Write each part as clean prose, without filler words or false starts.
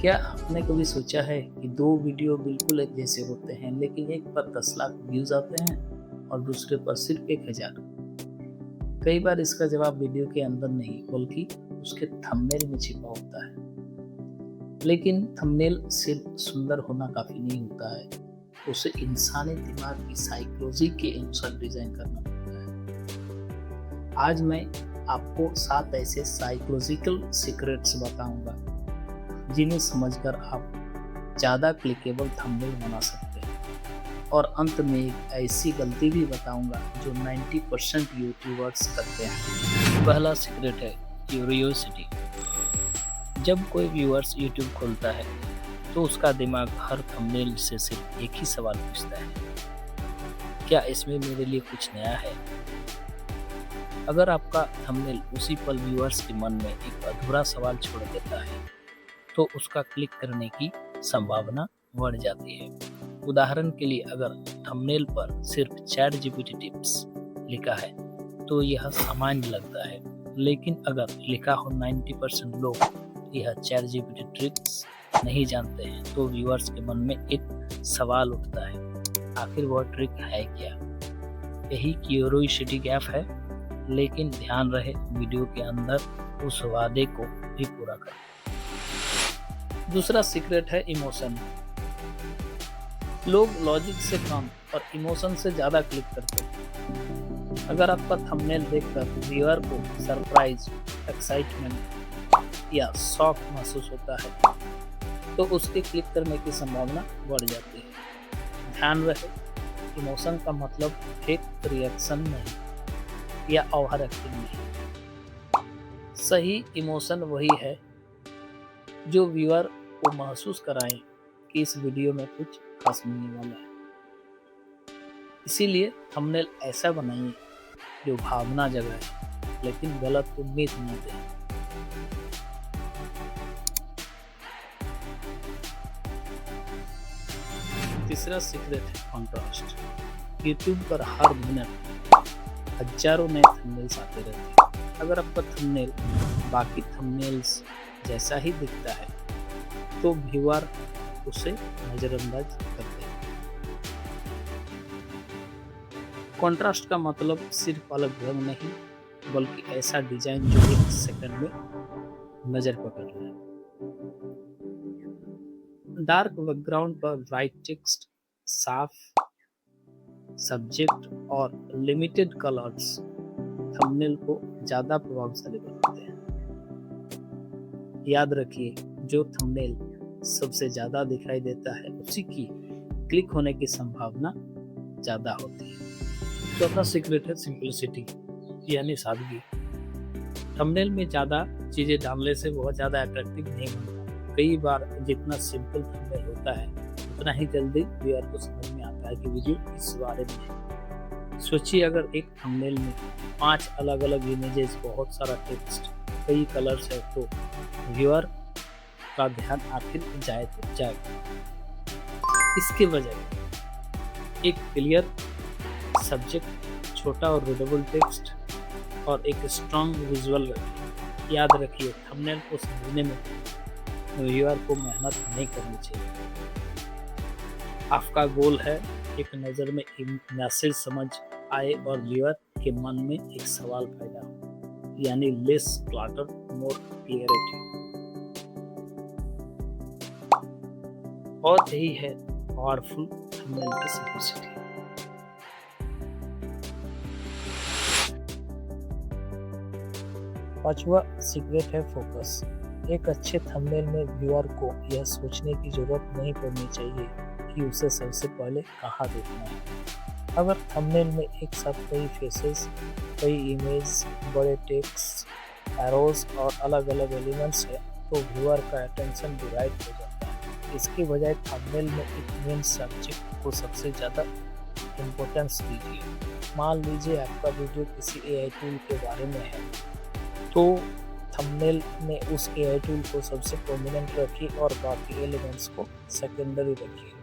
क्या आपने कभी सोचा है कि दो वीडियो बिल्कुल एक जैसे होते हैं लेकिन एक पर 10 लाख व्यूज आते हैं और दूसरे पर सिर्फ 1000? कई बार इसका जवाब वीडियो के अंदर नहीं बल्कि उसके थंबनेल में छिपा होता है। लेकिन थंबनेल सिर्फ सुंदर होना काफी नहीं होता है, उसे इंसानी दिमाग की साइकोलॉजी के अनुसार डिजाइन करना पड़ता है। आज मैं आपको 7 ऐसे साइकोलॉजिकल सीक्रेट्स बताऊंगा जिन्हें समझकर आप ज़्यादा क्लिकेबल थंबनेल बना सकते हैं। और अंत में एक ऐसी गलती भी बताऊंगा जो 90% यूट्यूबर्स करते हैं। पहला सीक्रेट है क्यूरियोसिटी। जब कोई व्यूअर्स यूट्यूब खोलता है तो उसका दिमाग हर थंबनेल से सिर्फ एक ही सवाल पूछता है, क्या इसमें मेरे लिए कुछ नया है? अगर आपका थंबनेल उसी पल व्यूअर्स के मन में एक अधूरा सवाल छोड़ देता है तो उसका क्लिक करने की संभावना बढ़ जाती है। उदाहरण के लिए, अगर थंबनेल पर सिर्फ चैट जीपीटी टिप्स लिखा है तो यह सामान्य लगता है, लेकिन अगर लिखा हो 90% लोग यह चैट जीपीटी ट्रिक्स नहीं जानते हैं तो व्यूअर्स के मन में एक सवाल उठता है, आखिर वह ट्रिक है क्या? यही क्यूरियोसिटी गैप है, लेकिन ध्यान रहे वीडियो के अंदर उस वादे को भी पूरा करें। दूसरा सीक्रेट है इमोशन। लोग लॉजिक से कम और इमोशन से ज़्यादा क्लिक करते हैं। अगर आपका थंबनेल देखकर व्यूअर को सरप्राइज, एक्साइटमेंट या शॉक महसूस होता है तो उसके क्लिक करने की संभावना बढ़ जाती है। ध्यान रहे, इमोशन का मतलब फेक रिएक्शन नहीं या ओवर एक्टिंग नहीं। सही इमोशन वही है जो व्यूअर को महसूस कराएं कि इस वीडियो में कुछ खास मिलने वाला है। इसीलिए थंबनेल ऐसा बनाइए जो भावना जगाए लेकिन गलत उम्मीद न दे। तीसरा सीक्रेट है कंट्रास्ट। यूट्यूब पर हर मिनट हजारों नए थंबनेल्स आते रहते हैं। अगर आपका थंबनेल बाकी थंबनेल्स जैसा ही दिखता है तो व्यूअर उसे नजरअंदाज करते हैं। कंट्रास्ट का मतलब सिर्फ अलग रंग नहीं बल्कि ऐसा डिजाइन जो एक सेकंड में नजर पकड़ ले। डार्क बैकग्राउंड पर ब्राइट टेक्स्ट, साफ सब्जेक्ट और लिमिटेड कलर्स थंबनेल को ज्यादा प्रभावशाली बनाते हैं। याद रखिए, जो थंबनेल सबसे ज्यादा दिखाई देता है उसी की क्लिक होने की संभावना ज्यादा होती है। चौथा सीक्रेट है सिंपलिसिटी यानी सादगी। थंबनेल में ज्यादा चीजें डालने से बहुत ज्यादा अट्रैक्टिव नहीं बनता। कई बार जितना सिंपल थंबनेल होता है उतना ही जल्दी व्यूअर को समझ में आता है कि वीडियो किस बारे में है। सोचिए, अगर एक थंबनेल में 5 अलग अलग इमेजेस, बहुत सारा टेक्स्ट, कई कलर्स है तो व्यूअर का ध्यान आखिर जाएगा। इसके बजाय एक क्लियर सब्जेक्ट, छोटा और रीडेबल टेक्स्ट और एक स्ट्रॉन्ग विजुअल रखें। याद रखिए, थंबनेल को समझने में व्यूअर को मेहनत नहीं करनी चाहिए। आपका गोल है एक नज़र में मैसेज समझ आए और व्यूअर के मन में एक सवाल पैदा हो, यानी लेस क्लटर मोर क्लियरिटी। और यही है पावरफुल थंबनेल की सिंपलिसिटी। पांचवा सीक्रेट है फोकस। एक अच्छे थंबनेल में व्यूअर को यह सोचने की जरूरत नहीं पड़नी चाहिए कि उसे सबसे पहले कहाँ देखना है। अगर थंबनेल में एक साथ कई फेसेस, कई इमेज, बड़े टेक्स्ट, एरोज और अलग अलग एलिमेंट्स है तो व्यूअर का अटेंशन डिवाइड हो जाता है। इसके बजाय थंबनेल में एक मेन सब्जेक्ट को सबसे ज़्यादा इम्पोर्टेंस दीजिए। मान लीजिए आपका वीडियो किसी एआई टूल के बारे में है तो थंबनेल में उस एआई टूल को सबसे प्रोमिनेंट रखिए और बाकी एलिमेंट्स को सेकेंडरी रखिए।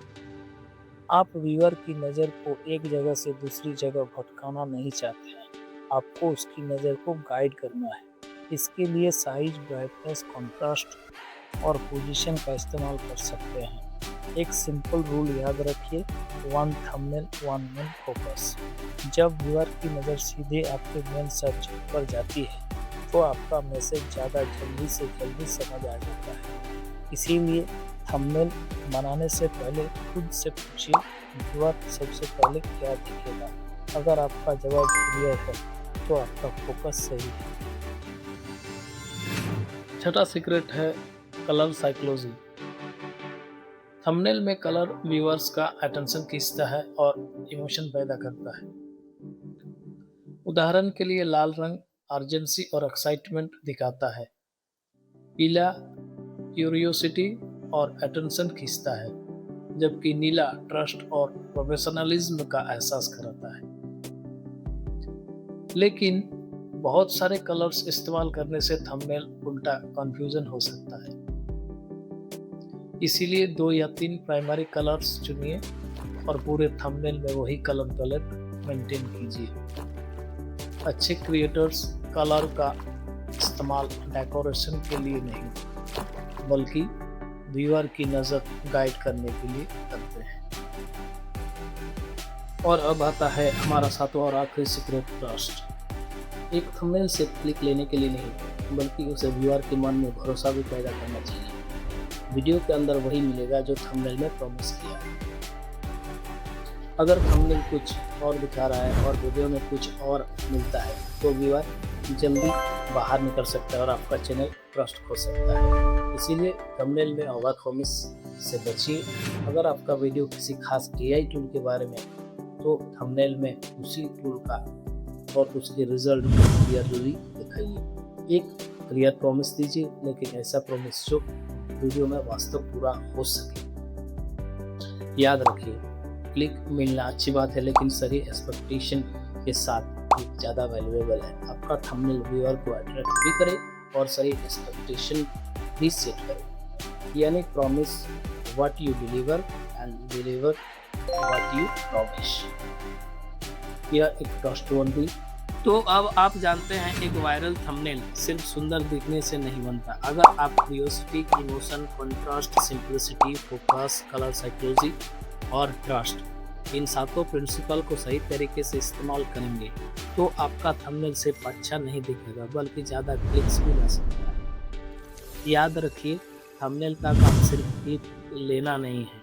आप व्यूअर की नज़र को एक जगह से दूसरी जगह भटकाना नहीं चाहते हैं, आपको उसकी नज़र को गाइड करना है। इसके लिए साइज, ब्राइटनेस, कॉन्ट्रास्ट और पोजीशन का इस्तेमाल कर सकते हैं। एक सिंपल रूल याद रखिए, one thumbnail one main focus. जब व्यूअर की नज़र सीधे आपके मेन सब्जेक्ट पर जाती है तो आपका मैसेज ज़्यादा जल्दी से जल्दी समझ आ जाता है। इसीलिए थंबनेल बनाने से पहले खुद से पूछिए, व्यूअर सबसे पहले क्या दिखेगा। अगर आपका जवाब क्लियर है तो आपका फोकस सही है। छठा सीक्रेट है कलर साइकोलॉजी। थंबनेल में कलर व्यूअर्स का अटेंशन खींचता है और इमोशन पैदा करता है। उदाहरण के लिए लाल रंग अर्जेंसी और एक्साइटमेंट दिखाता है, पीला क्यूरियोसिटी और अटेंशन खींचता है, जबकि नीला ट्रस्ट और प्रोफेशनलिज्म का एहसास कराता है। लेकिन बहुत सारे कलर्स इस्तेमाल करने से थंबनेल उल्टा कंफ्यूजन हो सकता है। इसीलिए 2 या 3 प्राइमरी कलर्स चुनिए और पूरे थंबनेल में वही कलर पैलेट मेंटेन कीजिए। अच्छे क्रिएटर्स कलर का इस्तेमाल डेकोरेशन के लिए नहीं, बल्कि व्यूअर की नज़र गाइड करने के लिए करते हैं। और अब आता है हमारा सातवां और आखिरी सीक्रेट, ट्रस्ट। एक थंबनेल से क्लिक लेने के लिए नहीं, बल्कि उसे व्यूअर के मन में भरोसा भी पैदा करना चाहिए। वीडियो के अंदर वही मिलेगा जो थंबनेल में प्रॉमिस किया है। अगर थंबनेल कुछ और दिखा रहा है और वीडियो में कुछ और मिलता है तो व्यूअर जल्दी बाहर निकल सकता है और आपका चैनल ट्रस्ट खो सकता है। इसीलिए थंबनेल में ओवर प्रॉमिस से बचिए। अगर आपका वीडियो किसी खास एआई टूल के बारे में तो थंबनेल में उसी टूल का और उसके रिजल्ट क्लियरली दिखाइए। एक क्लियर प्रॉमिस दीजिए, लेकिन ऐसा प्रॉमिस जो वीडियो में वास्तव पूरा हो सके। याद रखिए, क्लिक मिलना अच्छी बात है, लेकिन सही एक्सपेक्टेशन के साथ क्लिक ज़्यादा वैल्यूएबल है। आपका थंबनेल व्यूअर को अट्रैक्ट भी करे और सही एक्सपेक्टेशन भी सेट करे। यानी promise what you deliver and deliver what you promise. यह एक ट्रस्टवर्दी। तो अब आप जानते हैं, एक वायरल थंबनेल सिर्फ सुंदर दिखने से नहीं बनता। अगर आप curiosity, emotion, contrast, simplicity, focus, colour psychology और ट्रस्ट, इन सातों प्रिंसिपल को सही तरीके से इस्तेमाल करेंगे तो आपका थंबनेल सिर्फ अच्छा नहीं दिखेगा, बल्कि ज़्यादा क्लिक्स भी ला सकता है। याद रखिए, थंबनेल का काम सिर्फ क्लिक लेना नहीं है,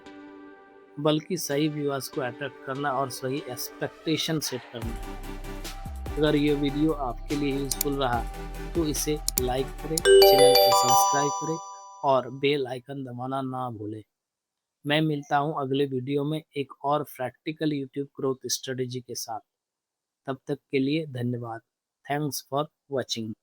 बल्कि सही व्यूअर्स को अट्रैक्ट करना और सही एक्सपेक्टेशन सेट करना है। अगर ये वीडियो आपके लिए यूजफुल रहा तो इसे लाइक करें, चैनल को सब्सक्राइब करें और बेल आइकन दबाना ना भूलें। मैं मिलता हूँ अगले वीडियो में एक और प्रैक्टिकल यूट्यूब ग्रोथ स्ट्रेटेजी के साथ। तब तक के लिए धन्यवाद। Thanks for watching.